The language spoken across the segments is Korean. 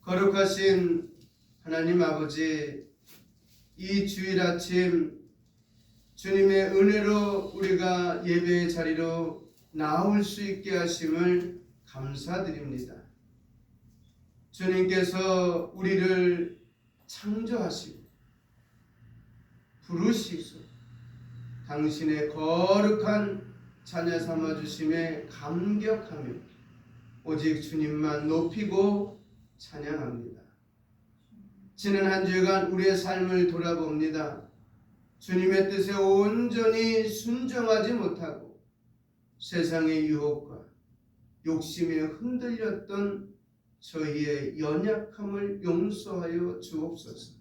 거룩하신 하나님 아버지, 이 주일 아침 주님의 은혜로 우리가 예배의 자리로 나올 수 있게 하심을 감사드립니다. 주님께서 우리를 창조하시고 부르시소 당신의 거룩한 자녀 삼아주심에 감격하며 오직 주님만 높이고 찬양합니다. 지난 한 주간 우리의 삶을 돌아봅니다. 주님의 뜻에 온전히 순종하지 못하고 세상의 유혹과 욕심에 흔들렸던 저희의 연약함을 용서하여 주옵소서.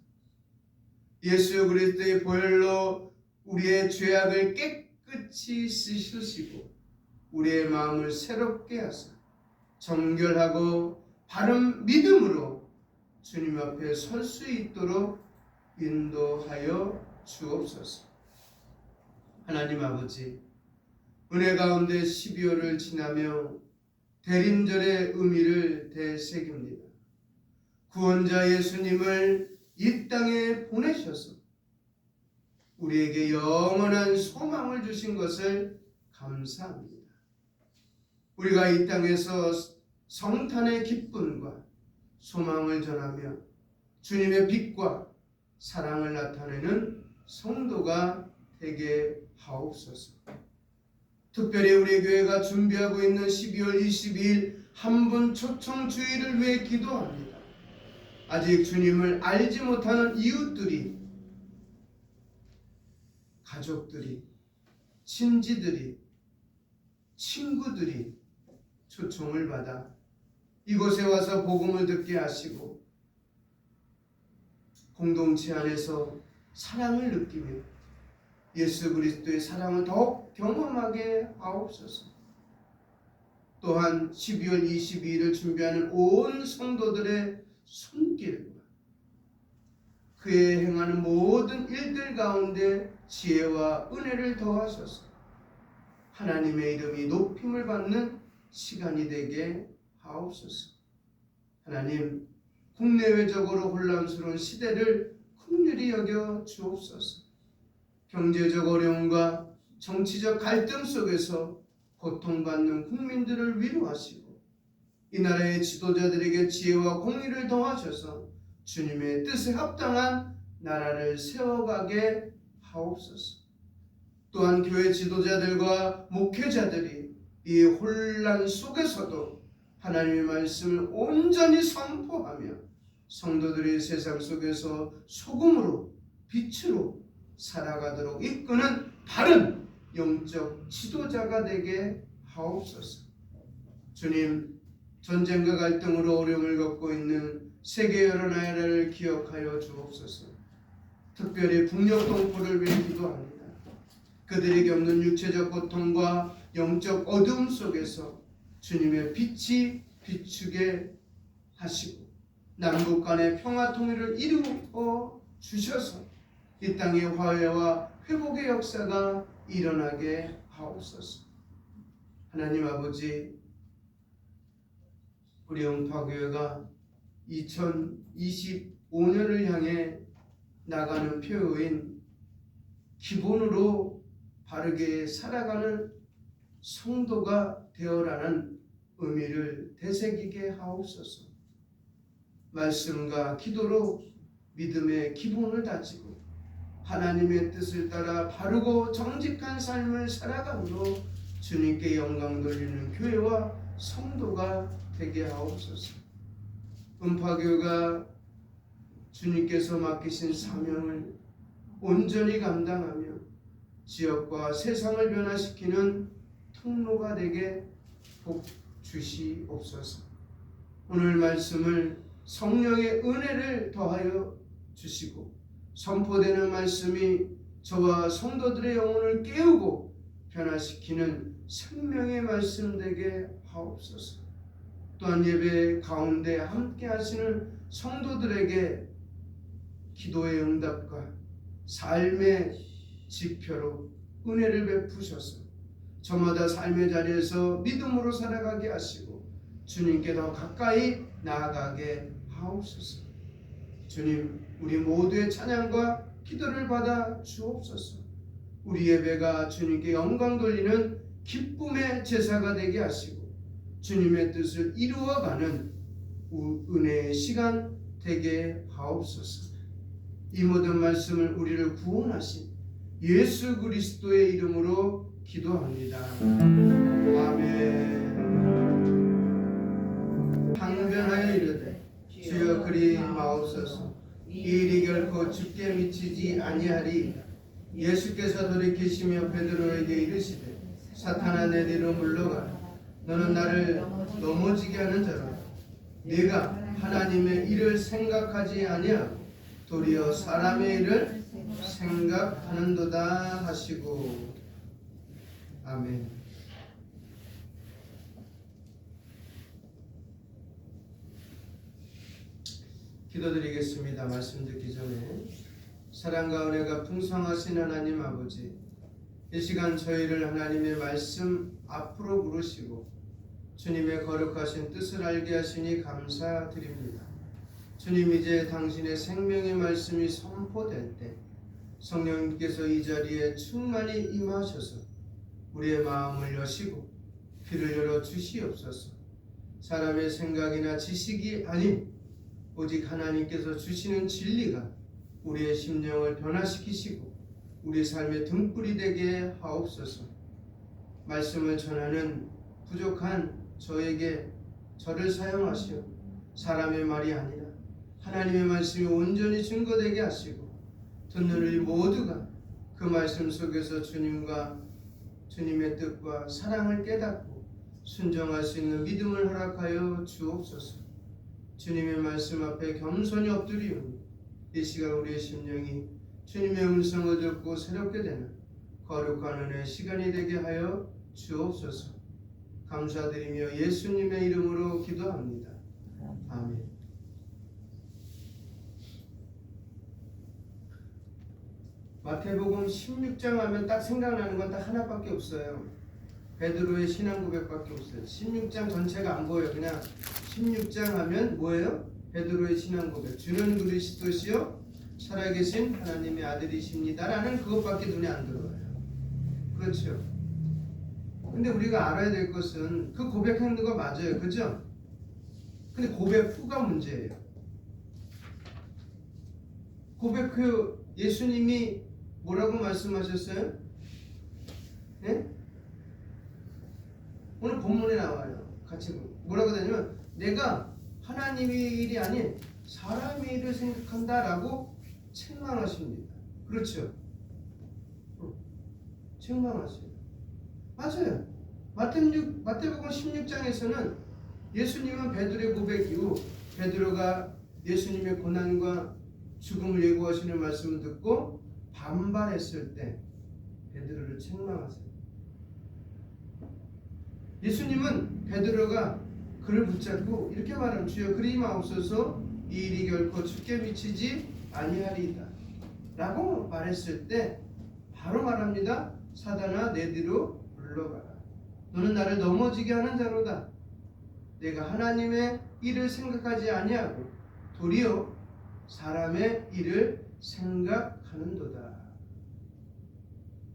예수 그리스도의 보혈로 우리의 죄악을 깨끗이 씻으시고 우리의 마음을 새롭게 하사 정결하고 바른 믿음으로 주님 앞에 설 수 있도록 인도하여 주옵소서. 하나님 아버지, 은혜 가운데 12월을 지나며 대림절의 의미를 되새깁니다. 구원자 예수님을 이 땅에 보내셔서 우리에게 영원한 소망을 주신 것을 감사합니다. 우리가 이 땅에서 성탄의 기쁨과 소망을 전하며 주님의 빛과 사랑을 나타내는 성도가 되게 하옵소서. 특별히 우리 교회가 준비하고 있는 12월 22일 한분 초청 주일을 위해 기도합니다. 아직 주님을 알지 못하는 이웃들이, 가족들이, 친지들이, 친구들이 초청을 받아 이곳에 와서 복음을 듣게 하시고 공동체 안에서 사랑을 느끼며 예수 그리스도의 사랑을 더욱 경험하게 하옵소서. 또한 12월 22일을 준비하는 온 성도들의 손길과 그의 행하는 모든 일들 가운데 지혜와 은혜를 더하소서. 하나님의 이름이 높임을 받는 시간이 되게 하옵소서. 하나님, 국내외적으로 혼란스러운 시대를 긍휼히 여겨 주옵소서. 경제적 어려움과 정치적 갈등 속에서 고통받는 국민들을 위로하시고 이 나라의 지도자들에게 지혜와 공의를 더하셔서 주님의 뜻에 합당한 나라를 세워가게 하옵소서. 또한 교회 지도자들과 목회자들이 이 혼란 속에서도 하나님의 말씀을 온전히 선포하며 성도들이 세상 속에서 소금으로 빛으로 살아가도록 이끄는 바른 영적 지도자가 되게 하옵소서. 주님, 전쟁과 갈등으로 어려움을 겪고 있는 세계 여러 나라를 기억하여 주옵소서. 특별히 북녘 동포를 위해 기도합니다. 그들이 겪는 육체적 고통과 영적 어두움 속에서 주님의 빛이 비추게 하시고 남북 간의 평화 통일을 이루어 주셔서 이 땅의 화해와 회복의 역사가 일어나게 하옵소서. 하나님 아버지, 우리 영파교회가 2025년을 향해 나가는 표어인 기본으로 바르게 살아가는 성도가 되어라는 의미를 되새기게 하옵소서. 말씀과 기도로 믿음의 기본을 다지고 하나님의 뜻을 따라 바르고 정직한 삶을 살아감으로 주님께 영광 돌리는 교회와 성도가 되게 하옵소서. 음파교가 주님께서 맡기신 사명을 온전히 감당하며 지역과 세상을 변화시키는 통로가 되게 복 주시옵소서. 오늘 말씀을 성령의 은혜를 더하여 주시고 선포되는 말씀이 저와 성도들의 영혼을 깨우고 변화시키는 생명의 말씀 되게 하옵소서. 또한 예배 가운데 함께 하시는 성도들에게 기도의 응답과 삶의 지표로 은혜를 베푸셔서 저마다 삶의 자리에서 믿음으로 살아가게 하시고 주님께 더 가까이 나아가게 하옵소서. 주님, 우리 모두의 찬양과 기도를 받아 주옵소서. 우리 예배가 주님께 영광 돌리는 기쁨의 제사가 되게 하시고 주님의 뜻을 이루어가는 은혜의 시간 되게 하옵소서. 이 모든 말씀을 우리를 구원하신 예수 그리스도의 이름으로 기도합니다. 아멘. 항변하여 이르되 주여 그리 마옵소서. 이 일이 결코 주께 미치지 아니하리. 예수께서 돌이키시며 베드로에게 이르시되 사탄아 내 뒤로 물러가라. 너는 나를 넘어지게 하는 자라. 네가 하나님의 일을 생각하지 아니하고 도리어 사람의 일을 생각하는도다 하시고. 아멘. 기도드리겠습니다. 말씀 듣기 전에 사랑과 은혜가 풍성하신 하나님 아버지, 이 시간 저희를 하나님의 말씀 앞으로 부르시고 주님의 거룩하신 뜻을 알게 하시니 감사드립니다. 주님, 이제 당신의 생명의 말씀이 선포될 때 성령님께서 이 자리에 충만히 임하셔서 우리의 마음을 여시고 귀를 열어 주시옵소서. 사람의 생각이나 지식이 아닌 오직 하나님께서 주시는 진리가 우리의 심령을 변화시키시고 우리 삶의 등불이 되게 하옵소서. 말씀을 전하는 부족한 저에게 저를 사용하시어 사람의 말이 아니라 하나님의 말씀이 온전히 증거되게 하시고 듣는 우리 모두가 그 말씀 속에서 주님과 주님의 뜻과 사랑을 깨닫고 순종할 수 있는 믿음을 허락하여 주옵소서. 주님의 말씀 앞에 겸손히 엎드리오니 이 시간 우리의 심령이 주님의 음성을 듣고 새롭게 되는 거룩한 은혜의 시간이 되게 하여 주옵소서. 감사드리며 예수님의 이름으로 기도합니다. 아멘. 마태복음 16장 하면 딱 생각나는 건 딱 하나밖에 없어요. 베드로의 신앙 고백밖에 없어요. 16장 전체가 안 보여요. 그냥 16장 하면 뭐예요? 베드로의 신앙 고백. 주는 그리스도시요 살아계신 하나님의 아들이십니다 라는 그것밖에 눈에 안 들어와요. 그렇죠? 근데 우리가 알아야 될 것은 그 고백하는 거 맞아요. 그죠? 근데 고백 후가 문제예요. 고백 후 예수님이 뭐라고 말씀하셨어요? 네? 오늘 본문에 나와요. 같이 뭐라고 되냐면 내가 하나님의 일이 아닌 사람의 일을 생각한다라고 책망하십니다. 그렇죠? 책망하세요. 맞아요. 마태복음 16장에서는 예수님은 베드로의 고백 이후 베드로가 예수님의 고난과 죽음을 예고하시는 말씀을 듣고 반발했을 때 베드로를 책망하세요. 예수님은 베드로가 그를 붙잡고 이렇게 말하면 주여 그리 마옵소서 이 일이 결코 주께 미치지 아니하리이다 라고 말했을 때 바로 말합니다. 사단아 내 뒤로 물러가라. 너는 나를 넘어지게 하는 자로다. 내가 하나님의 일을 생각하지 아니하고 도리어 사람의 일을 생각하는도다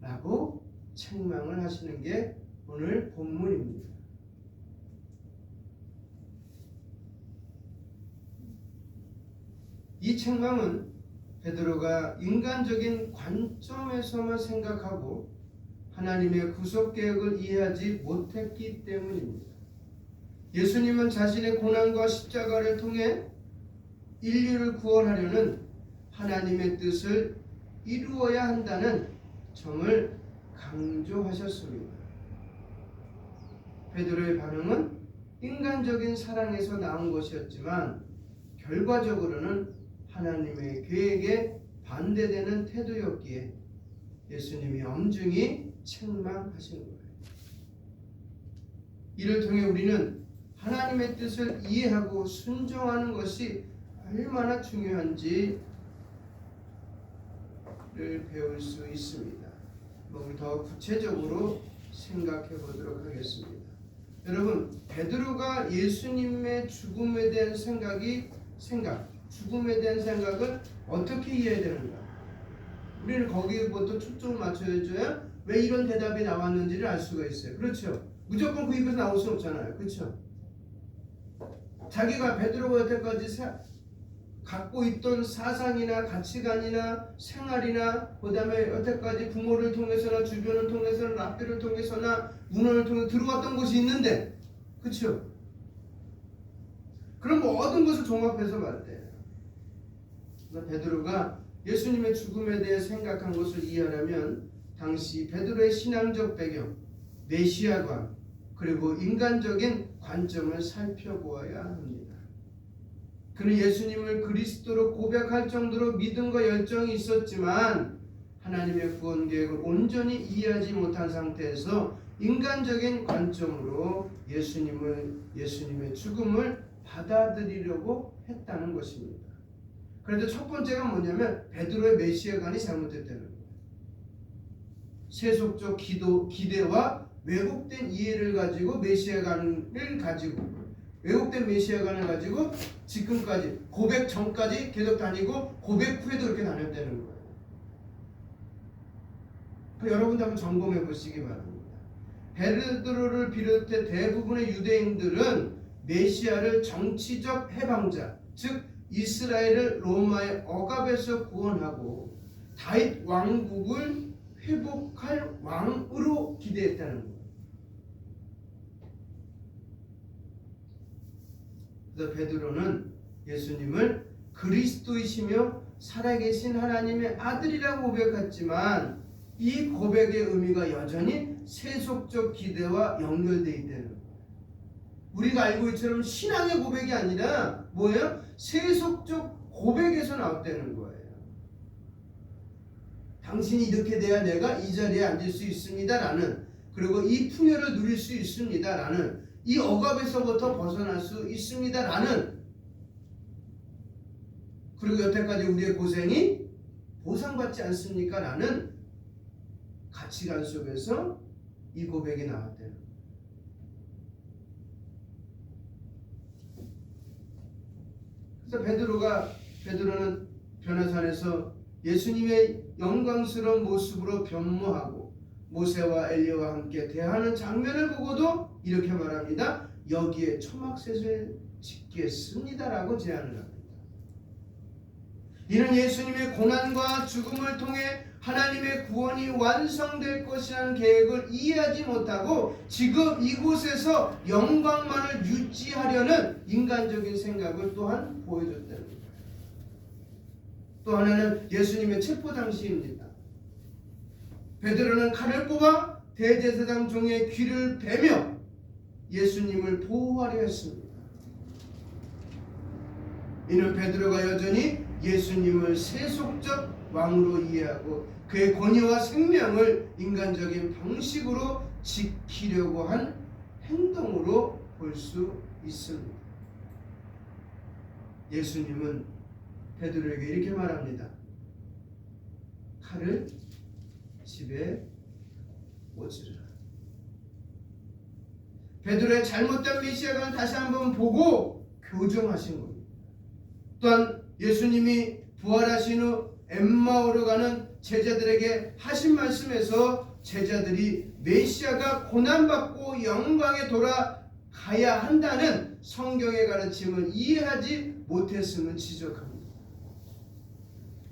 라고 책망을 하시는 게 오늘 본문입니다. 이 책망은 베드로가 인간적인 관점에서만 생각하고 하나님의 구속 계획을 이해하지 못했기 때문입니다. 예수님은 자신의 고난과 십자가를 통해 인류를 구원하려는 하나님의 뜻을 이루어야 한다는 점을 강조하셨습니다. 베드로의 반응은 인간적인 사랑에서 나온 것이었지만 결과적으로는 하나님의 계획에 반대되는 태도였기에 예수님이 엄중히 책망하신 거예요. 이를 통해 우리는 하나님의 뜻을 이해하고 순종하는 것이 얼마나 중요한지를 배울 수 있습니다. 우리 더 구체적으로 생각해 보도록 하겠습니다. 여러분, 베드로가 예수님의 죽음에 대한 죽음에 대한 생각을 어떻게 이해해야 되는가? 우리는 거기부터 초점을 맞춰줘야 왜 이런 대답이 나왔는지를 알 수가 있어요. 그렇죠? 무조건 그 입에서 나올 수 없잖아요. 그렇죠? 자기가 베드로가 여태까지 갖고 있던 사상이나 가치관이나 생활이나 그 다음에 여태까지 부모를 통해서나 주변을 통해서나 랍비를 통해서나 문화를 통해서 들어왔던 것이 있는데 그렇죠? 그럼 모든 것을 종합해서 말해요. 베드로가 예수님의 죽음에 대해 생각한 것을 이해하려면 당시 베드로의 신앙적 배경, 메시아관 그리고 인간적인 관점을 살펴보아야 합니다. 그는 예수님을 그리스도로 고백할 정도로 믿음과 열정이 있었지만 하나님의 구원 계획을 온전히 이해하지 못한 상태에서 인간적인 관점으로 예수님의 죽음을 받아들이려고 했다는 것입니다. 그런데 첫 번째가 뭐냐면 베드로의 메시아관이 잘못됐다는 거예요. 세속적 기대와 왜곡된 이해를 가지고 왜곡된 메시아관을 가지고 지금까지 고백 전까지 계속 다니고 고백 후에도 이렇게 다녔다는 거예요. 여러분도 한번 점검해 보시기 바랍니다. 베드로를 비롯해 대부분의 유대인들은 메시아를 정치적 해방자, 즉 이스라엘을 로마의 억압에서 구원하고 다윗 왕국을 회복할 왕으로 기대했다는 거예요. 그래서 베드로는 예수님을 그리스도이시며 살아계신 하나님의 아들이라고 고백했지만 이 고백의 의미가 여전히 세속적 기대와 연결되어 있다는 거예요. 우리가 알고 있처럼 신앙의 고백이 아니라 뭐예요? 세속적 고백에서 나왔다는 거예요. 당신이 이렇게 돼야 내가 이 자리에 앉을 수 있습니다 라는, 그리고 이 풍요를 누릴 수 있습니다 라는, 이 억압에서부터 벗어날 수 있습니다 라는, 그리고 여태까지 우리의 고생이 보상받지 않습니까 라는 가치관 속에서 이 고백이 나왔대요. 그래서 베드로는 변화산에서 예수님의 영광스러운 모습으로 변모하고 모세와 엘리야와 함께 대하는 장면을 보고도 이렇게 말합니다. 여기에 초막셋을 짓겠습니다라고 제안을 합니다. 이는 예수님의 고난과 죽음을 통해 하나님의 구원이 완성될 것이라는 계획을 이해하지 못하고 지금 이곳에서 영광만을 유지하려는 인간적인 생각을 또한 보여줬다는 겁니다. 또 하나는 예수님의 체포 당시입니다. 베드로는 칼을 뽑아 대제사장 종의 귀를 베며 예수님을 보호하려 했습니다. 이는 베드로가 여전히 예수님을 세속적 왕으로 이해하고 그의 권위와 생명을 인간적인 방식으로 지키려고 한 행동으로 볼 수 있습니다. 예수님은 베드로에게 이렇게 말합니다. 칼을 집에 꽂으라. 베드로의 잘못된 메시아관을 다시 한번 보고 교정하신 겁니다. 또한 예수님이 부활하신 후 엠마오로 가는 제자들에게 하신 말씀에서 제자들이 메시아가 고난받고 영광에 돌아가야 한다는 성경의 가르침을 이해하지 못했음을 지적합니다.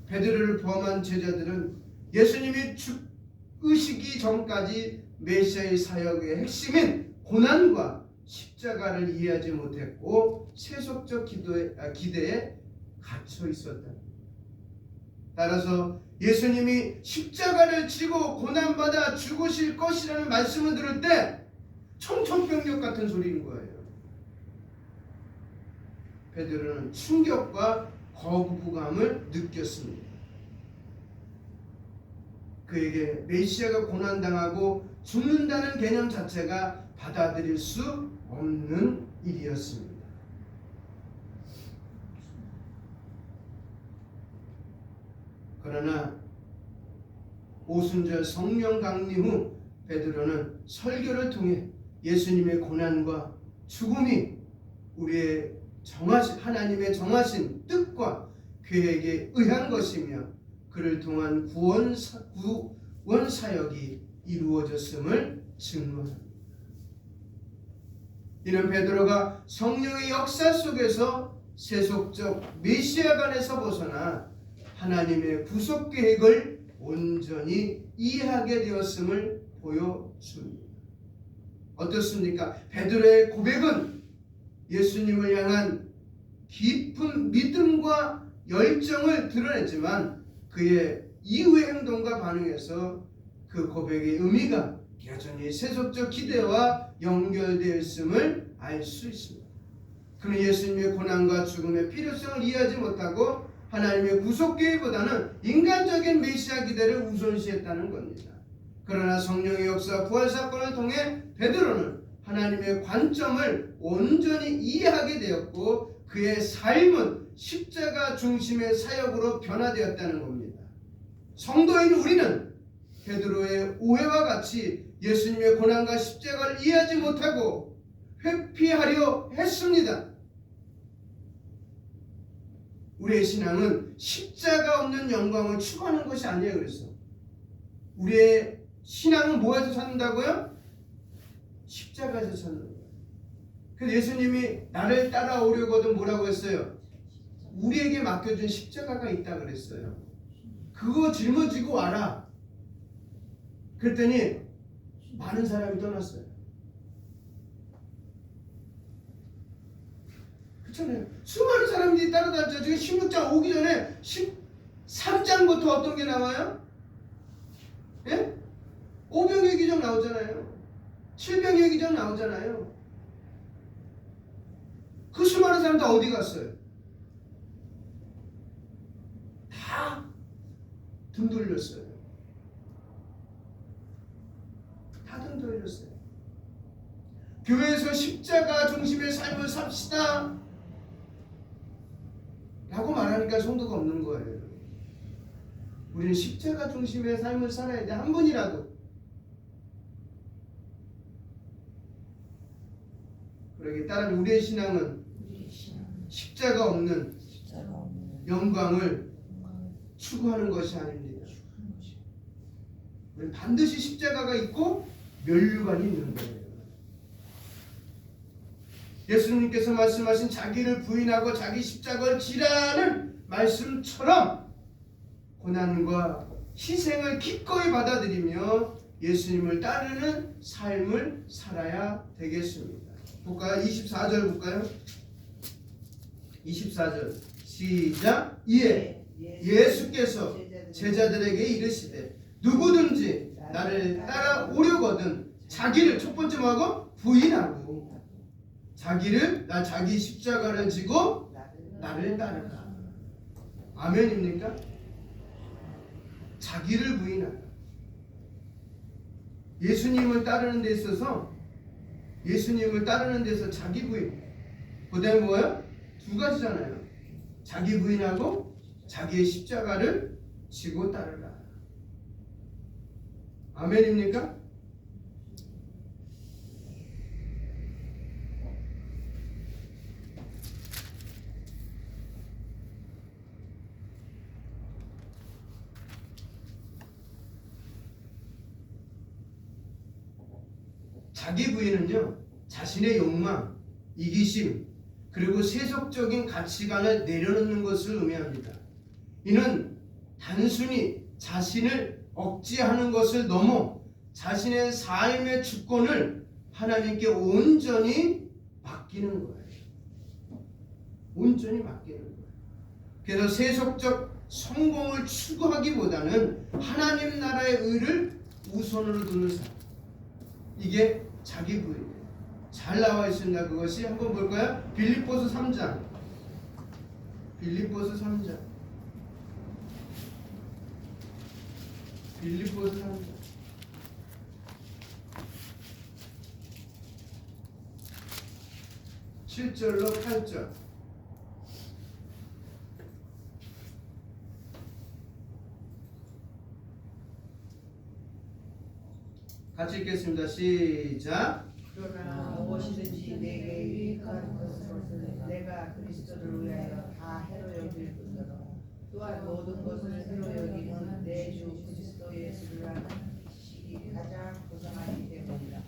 베드로를 포함한 제자들은 예수님이 죽으시기 전까지 메시아의 사역의 핵심인 고난과 십자가를 이해하지 못했고 세속적 기대에 갇혀 있었다. 따라서 예수님이 십자가를 지고 고난받아 죽으실 것이라는 말씀을 들을 때 청천벽력 같은 소리인 거예요. 베드로는 충격과 거부감을 느꼈습니다. 그에게 메시아가 고난당하고 죽는다는 개념 자체가 받아들일 수 없는 일이었습니다. 그러나 오순절 성령 강림 후 베드로는 설교를 통해 예수님의 고난과 죽음이 우리의 하나님의 정하신 뜻과 계획에 의한 것이며 그를 통한 구원 사역이 이루어졌음을 증거합니다. 이는 베드로가 성령의 역사 속에서 세속적 메시아관에서 벗어나 하나님의 구속 계획을 온전히 이해하게 되었음을 보여줍니다. 어떻습니까? 베드로의 고백은 예수님을 향한 깊은 믿음과 열정을 드러냈지만 그의 이후의 행동과 반응에서 그 고백의 의미가 여전히 세속적 기대와 연결되어 있음을 알 수 있습니다. 그는 예수님의 고난과 죽음의 필요성을 이해하지 못하고 하나님의 구속 계획보다는 인간적인 메시아 기대를 우선시했다는 겁니다. 그러나 성령의 역사와 부활 사건을 통해 베드로는 하나님의 관점을 온전히 이해하게 되었고 그의 삶은 십자가 중심의 사역으로 변화되었다는 겁니다. 성도인 우리는 베드로의 오해와 같이 예수님의 고난과 십자가를 이해하지 못하고 회피하려 했습니다. 우리의 신앙은 십자가 없는 영광을 추구하는 것이 아니에요. 그래서 우리의 신앙은 뭐에서 찾는다고요? 십자가에서 찾는 거예요. 그래서 예수님이 나를 따라오려거든 뭐라고 했어요? 우리에게 맡겨준 십자가가 있다 그랬어요. 그거 짊어지고 와라. 그랬더니 많은 사람이 떠났어요. 그렇잖아요. 수많은 사람들이 따라다녔죠. 지금 16장 오기 전에 13장부터 어떤 게 나와요? 예? 오병이어 기적 나오잖아요. 칠병이어 기적 나오잖아요. 그 수많은 사람 다 어디 갔어요? 다 등 돌렸어요. 다 등 돌렸어요. 교회에서 십자가 중심의 삶을 삽시다 라고 말하니까 성도가 없는 거예요. 우리는 십자가 중심의 삶을 살아야 돼. 한 분이라도. 그러기 따른 우리의 신앙은 십자가 없는 영광을 추구하는 것이 아닙니다. 우리는 반드시 십자가가 있고 면류관이 있는 거예요. 예수님께서 말씀하신 자기를 부인하고 자기 십자가를 지라는 말씀처럼 고난과 희생을 기꺼이 받아들이며 예수님을 따르는 삶을 살아야 되겠습니다. 볼까요? 24절 볼까요? 24절 시작. 이에 예수께서 제자들에게 이르시되 누구든지 나를 따라오려거든 자기를 첫 번째 뭐하고? 부인하고 자기 십자가를 지고 나를 따르라. 아멘입니까? 자기를 부인하라. 예수님을 따르는 데 있어서 자기 부인. 그 다음에 뭐예요? 두 가지잖아요. 자기 부인하고 자기의 십자가를 지고 따르라. 아멘입니까? 자기 부인은요, 자신의 욕망, 이기심, 그리고 세속적인 가치관을 내려놓는 것을 의미합니다. 이는 단순히 자신을 억제하는 것을 넘어 자신의 삶의 주권을 하나님께 온전히 맡기는 거예요. 온전히 맡기는 거예요. 그래서 세속적 성공을 추구하기보다는 하나님 나라의 의를 우선으로 두는 삶. 이게 자기 부인이에요. 잘 나와 있습니다. 그것이 한번 볼까요? 빌립보서 3장. 7절로 8절. 같이 읽겠습니다. 시작. 그러나 무엇이든지 내게 유익한 것을 내가 그리스도를 위하여 다 해로 여길 뿐더러 또한 모든 것을 해로 여기는 내 주 그리스도 예수를 아는 지식이 가장 고상하기 때문이다.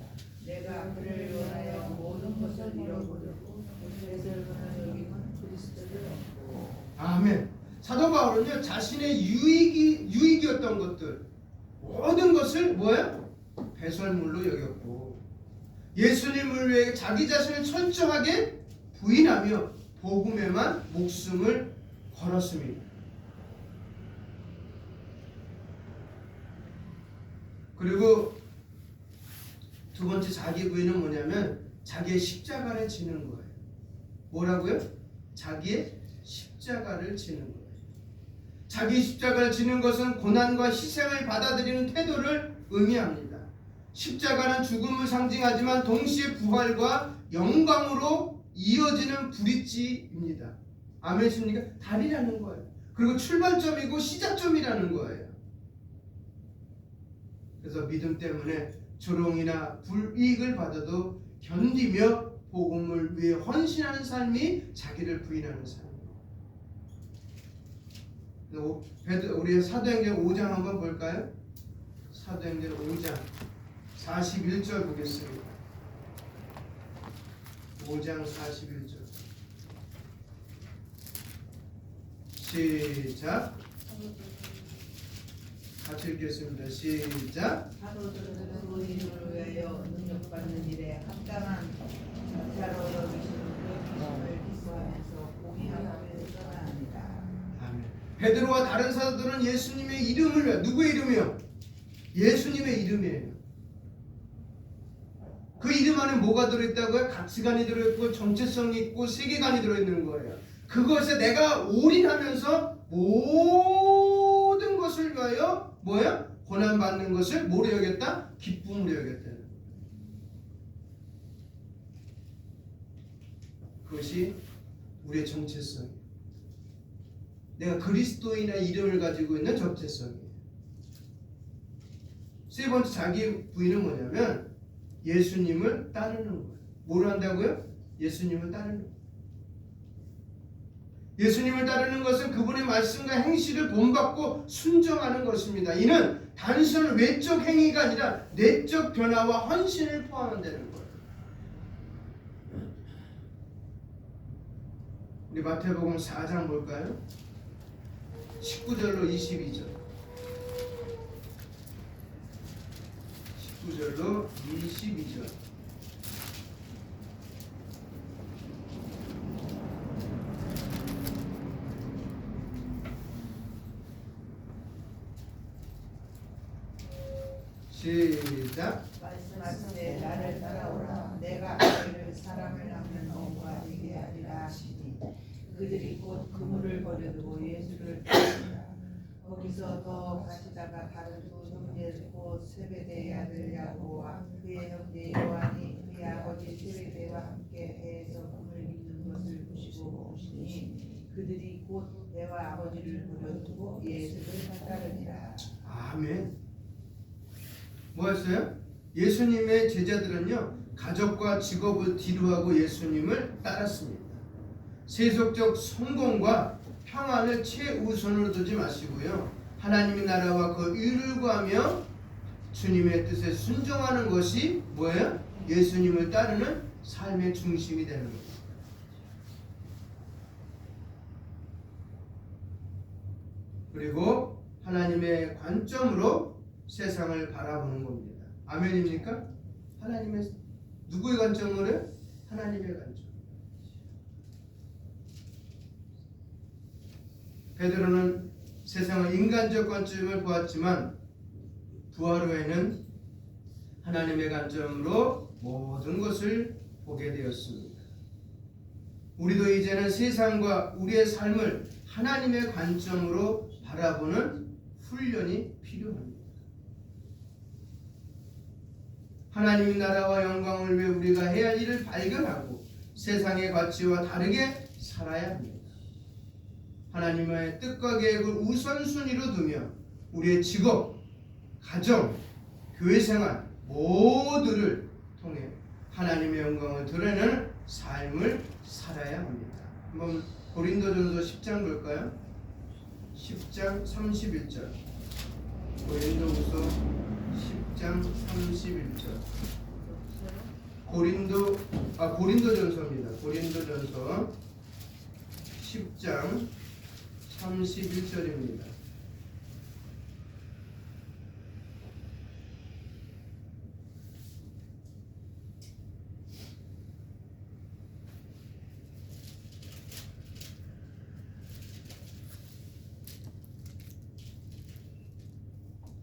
내가 그를 위하여 모든 것을 잃어버리고 그것을 그는 여기는 그리스도를 얻고. 아멘. 사도 바울은요, 자신의 유익이었던 것들 모든 것을 뭐예요? 배설물로 여겼고 예수님을 위해 자기 자신을 철저하게 부인하며 복음에만 목숨을 걸었습니다. 그리고 두 번째 자기 부인은 뭐냐면 자기의 십자가를 지는 거예요. 뭐라고요? 자기의 십자가를 지는 거예요. 자기 십자가를 지는 것은 고난과 희생을 받아들이는 태도를 의미합니다. 십자가는 죽음을 상징하지만 동시에 부활과 영광으로 이어지는 브릿지입니다. 아멘입니까? 다리라는 거예요. 그리고 출발점이고 시작점이라는 거예요. 그래서 믿음 때문에 조롱이나 불이익을 받아도 견디며 복음을 위해 헌신하는 삶이 자기를 부인하는 삶입니다. 우리 사도행전 5장 한번 볼까요? 사도행전 5장 41절 보겠습니다. 5장 41절 시작. 같이 읽겠습니다. 시작. 사도들은 그 이름을 위하여 능력받는 일에 합당한 자로 여기시는 그 기심을 믿고 용서하면서 공의하며 떠나니라. 아멘. 베드로와 다른 사도들은 예수님의 이름을 외워. 누구의 이름이요? 예수님의 이름이에요. 그 이름 안에 뭐가 들어있다고요? 가치관이 들어있고 정체성이 있고 세계관이 들어있는 거예요. 그것에 내가 올인하면서 모든 것을 위하여 뭐예요? 고난받는 것을 뭐로 여겼다? 기쁨으로 여겼다는 거예요. 그것이 우리의 정체성이에요. 내가 그리스도인의 이름을 가지고 있는 정체성이에요. 세 번째 자기 부인은 뭐냐면 예수님을 따르는 거예요. 뭘 한다고요? 예수님을 따르는 거예요. 예수님을 따르는 것은 그분의 말씀과 행실을 본받고 순종하는 것입니다. 이는 단순한 외적 행위가 아니라 내적 변화와 헌신을 포함한다는 거예요. 우리 마태복음 4장 볼까요? 19절로 22절. 19절로 22절. 시작. 말씀하시되 나를 따라오라. 내가 너희를 사람을 낚는 어부가 되게 하리라 하시니 그들이 곧 그물을 버려두고 예수를 따르니라. 거기서 더 가시다가 다른 두 형제 곧 세베대의 아들 야고보와 그의 형제 요한이 그의 아버지 세베대와 함께 배에서 그물 깁는 것을 보시고 오시니 그들이 곧 배와 아버지를 버려두고 예수를 따르니라. 아멘. 뭐였어요? 예수님의 제자들은요, 가족과 직업을 뒤로하고 예수님을 따랐습니다. 세속적 성공과 평안을 최우선으로 두지 마시고요, 하나님의 나라와 그 의를 구하며 주님의 뜻에 순종하는 것이 뭐예요? 예수님을 따르는 삶의 중심이 되는 거예요. 그리고 하나님의 관점으로 세상을 바라보는 겁니다. 아멘입니까? 하나님의 누구의 관점으로 해요? 하나님의 관점. 베드로는 세상의 인간적 관점을 보았지만 부활 후에는 하나님의 관점으로 모든 것을 보게 되었습니다. 우리도 이제는 세상과 우리의 삶을 하나님의 관점으로 바라보는 훈련이 필요합니다. 하나님의 나라와 영광을 위해 우리가 해야 할 일을 발견하고 세상의 가치와 다르게 살아야 합니다. 하나님의 뜻과 계획을 우선순위로 두며 우리의 직업, 가정, 교회 생활 모두를 통해 하나님의 영광을 드러내는 삶을 살아야 합니다. 한번 고린도전서 10장 볼까요? 10장 31절. 고린도후서 10장 31절. 고린도전서입니다. 고린도전서 10장 31절입니다.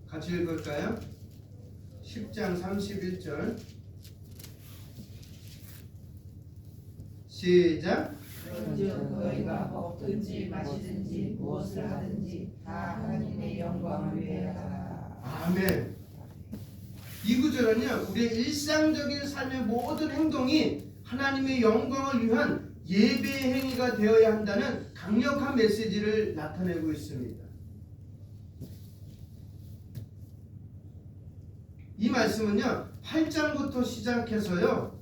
같이 읽을까요? 10장 31절 시작. 그런즉 너희가 먹든지 마시든지 무엇을 하든지 다 하나님의 영광을 위해 하라. 아멘. 이 구절은요, 우리의 일상적인 삶의 모든 행동이 하나님의 영광을 위한 예배의 행위가 되어야 한다는 강력한 메시지를 나타내고 있습니다. 이 말씀은요, 8장부터 시작해서요,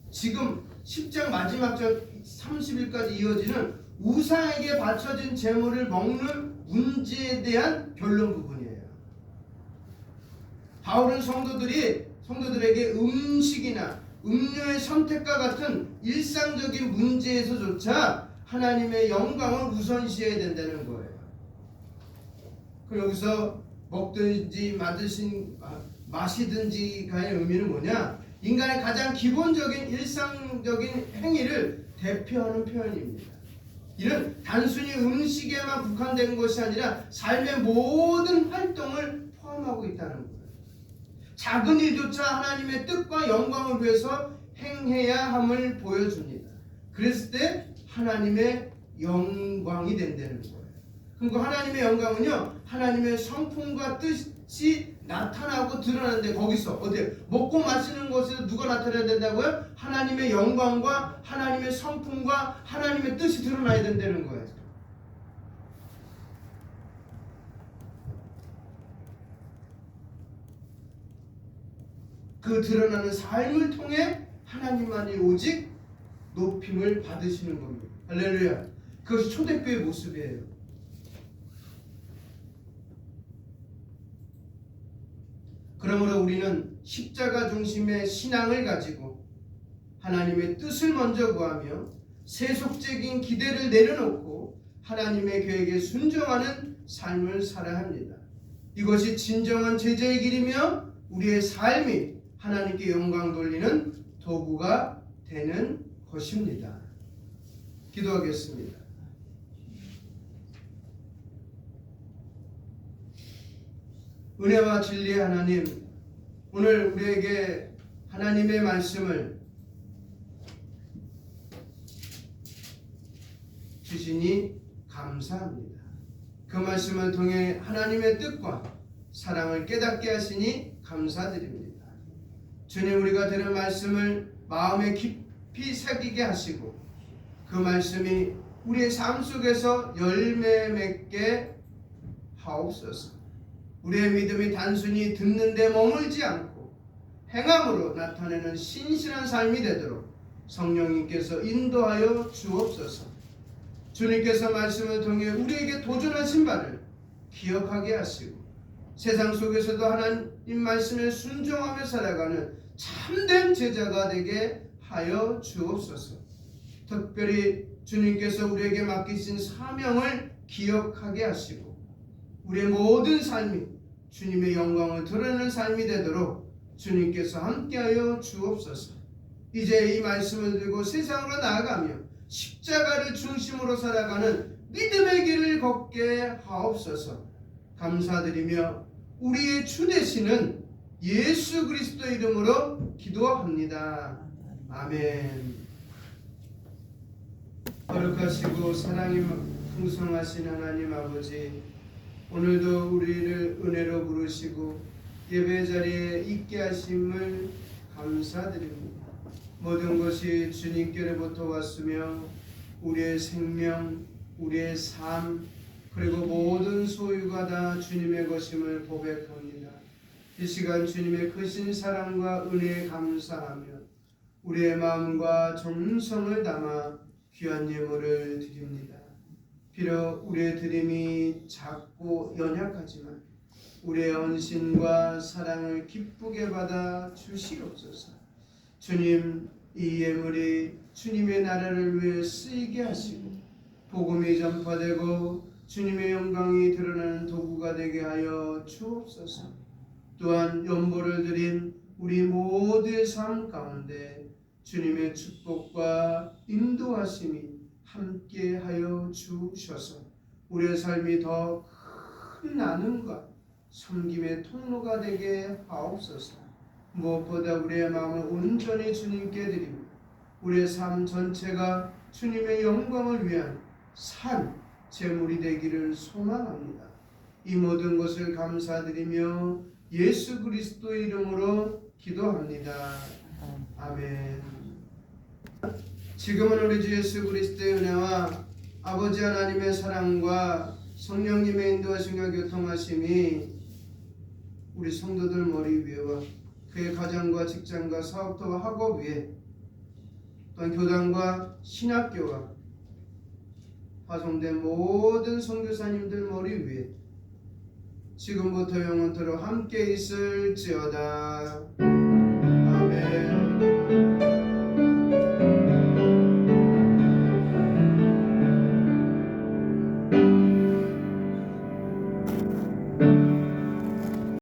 지금 10장 마지막 절 30일까지 이어지는 우상에게 바쳐진 제물을 먹는 문제에 대한 변론 부분이에요. 바울은 성도들에게 음식이나 음료의 선택과 같은 일상적인 문제에서조차 하나님의 영광을 우선시해야 된다는 거예요. 그리고 여기서 먹든지 마시든지 간의 의미는 뭐냐? 인간의 가장 기본적인 일상적인 행위를 대표하는 표현입니다. 이는 단순히 음식에만 국한된 것이 아니라 삶의 모든 활동을 포함하고 있다는 거예요. 작은 일조차 하나님의 뜻과 영광을 위해서 행해야 함을 보여줍니다. 그랬을 때 하나님의 영광이 된다는 거예요. 그리고 하나님의 영광은요, 하나님의 성품과 뜻이 나타나고 드러나는데, 거기서 어때요? 먹고 마시는 것에서 누가 나타나야 된다고요? 하나님의 영광과 하나님의 성품과 하나님의 뜻이 드러나야 된다는 거예요. 그 드러나는 삶을 통해 하나님만이 오직 높임을 받으시는 겁니다. 할렐루야. 그것이 초대교회의 모습이에요. 그러므로 우리는 십자가 중심의 신앙을 가지고 하나님의 뜻을 먼저 구하며 세속적인 기대를 내려놓고 하나님의 계획에 순종하는 삶을 살아야 합니다. 이것이 진정한 제자의 길이며 우리의 삶이 하나님께 영광 돌리는 도구가 되는 것입니다. 기도하겠습니다. 은혜와 진리의 하나님, 오늘 우리에게 하나님의 말씀을 주시니 감사합니다. 그 말씀을 통해 하나님의 뜻과 사랑을 깨닫게 하시니 감사드립니다. 주님, 우리가 들은 말씀을 마음에 깊이 새기게 하시고 그 말씀이 우리의 삶 속에서 열매 맺게 하옵소서. 우리의 믿음이 단순히 듣는 데 머물지 않고 행함으로 나타내는 신실한 삶이 되도록 성령님께서 인도하여 주옵소서. 주님께서 말씀을 통해 우리에게 도전하신 바를 기억하게 하시고 세상 속에서도 하나님 말씀에 순종하며 살아가는 참된 제자가 되게 하여 주옵소서. 특별히 주님께서 우리에게 맡기신 사명을 기억하게 하시고 우리의 모든 삶이 주님의 영광을 드러내는 삶이 되도록 주님께서 함께하여 주옵소서. 이제 이 말씀을 들고 세상으로 나아가며 십자가를 중심으로 살아가는 믿음의 길을 걷게 하옵소서. 감사드리며 우리의 주 되시는 예수 그리스도 이름으로 기도합니다. 아멘. 거룩하시고 사랑이 풍성하신 하나님 아버지, 오늘도 우리를 은혜로 부르시고 예배 자리에 있게 하심을 감사드립니다. 모든 것이 주님께로부터 왔으며 우리의 생명, 우리의 삶, 그리고 모든 소유가 다 주님의 것임을 고백합니다. 이 시간 주님의 크신 사랑과 은혜에 감사하며 우리의 마음과 정성을 담아 귀한 예물을 드립니다. 비록 우리의 드림이 작고 연약하지만 우리의 헌신과 사랑을 기쁘게 받아 주시옵소서. 주님, 이 예물이 주님의 나라를 위해 쓰이게 하시고 복음이 전파되고 주님의 영광이 드러나는 도구가 되게 하여 주옵소서. 또한 연보를 드린 우리 모두의 삶 가운데 주님의 축복과 인도하심이 함께하여 주셔서 우리의 삶이 더 큰 나눔과 섬김의 통로가 되게 하옵소서. 무엇보다 우리의 마음을 온전히 주님께 드리며 우리의 삶 전체가 주님의 영광을 위한 산 제물이 되기를 소망합니다. 이 모든 것을 감사드리며 예수 그리스도의 이름으로 기도합니다. 아멘. 지금은 우리 주 예수 그리스도의 은혜와 아버지 하나님의 사랑과 성령님의 인도하심과 교통하심이 우리 성도들 머리 위에와 그의 가정과 직장과 사업터와 학업 위에 또한 교단과 신학교와 파송된 모든 선교사님들 머리 위에 지금부터 영원토록 함께 있을지어다.